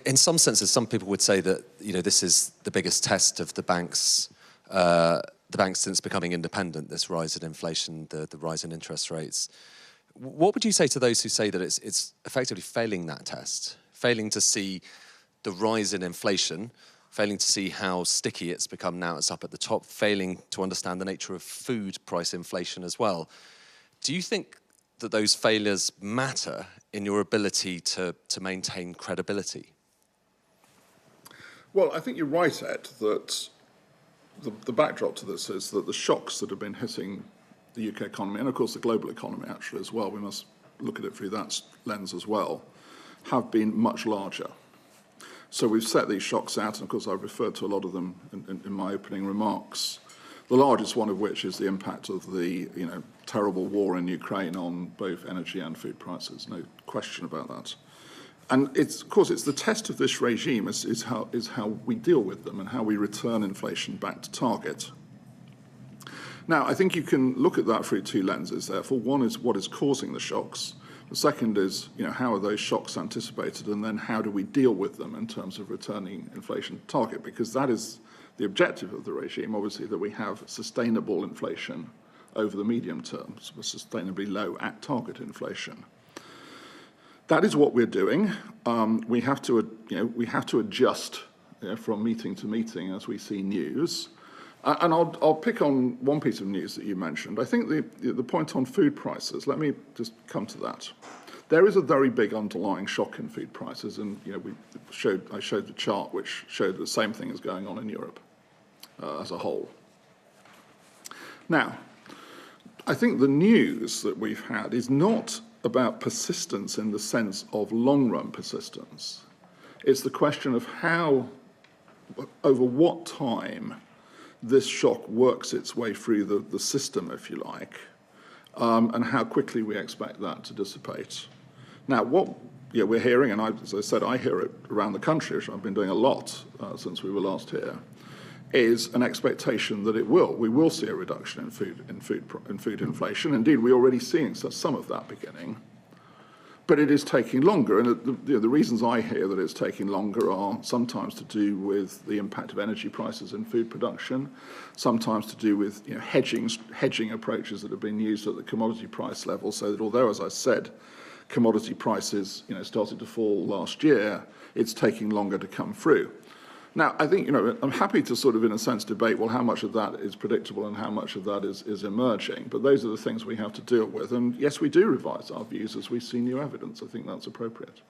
in some senses, some people would say that this is the biggest test of the banks since becoming independent. This rise in inflation, the rise in interest rates. What would you say to those who say that it's effectively failing that test, failing to see the rise in inflation, failing to see how sticky it's become now it's up at the top, failing to understand the nature of food price inflation as well? Do you think that those failures matter in your ability to maintain credibility? Well, I think you're right, Ed, that the backdrop to this is that the shocks that have been hitting the UK economy, and of course the global economy actually as well, we must look at it through that lens as well, have been much larger. So we've set these shocks out, and of course I've referred to a lot of them in my opening remarks. The largest one of which is the impact of the terrible war in Ukraine on both energy and food prices, no question about that. And of course it's the test of this regime is how we deal with them and how we return inflation back to target. Now, I think you can look at that through two lenses, therefore. One is what is causing the shocks. The second is, how are those shocks anticipated, and then how do we deal with them in terms of returning inflation to target? Because that is the objective of the regime, obviously, that we have sustainable inflation over the medium term, so sustainably low at target inflation. That is what we're doing. We have to adjust from meeting to meeting as we see news. And I'll pick on one piece of news that you mentioned. I think the point on food prices, let me just come to that. There is a very big underlying shock in food prices, and I showed the chart which showed the same thing is going on in Europe as a whole. Now, I think the news that we've had is not about persistence in the sense of long-run persistence. It's the question of how, over what time, this shock works its way through the system, if you like, and how quickly we expect that to dissipate. Now, what we're hearing, and as I said, I hear it around the country, which I've been doing a lot since we were last here, is an expectation that we will see a reduction in food inflation. Indeed, we're already seeing some of that beginning. But it is taking longer, and the reasons I hear that it's taking longer are sometimes to do with the impact of energy prices in food production, sometimes to do with hedging approaches that have been used at the commodity price level, so that although, as I said, commodity prices started to fall last year, it's taking longer to come through. Now, I think, I'm happy to sort of, in a sense, debate, well, how much of that is predictable and how much of that is emerging. But those are the things we have to deal with. And yes, we do revise our views as we see new evidence. I think that's appropriate.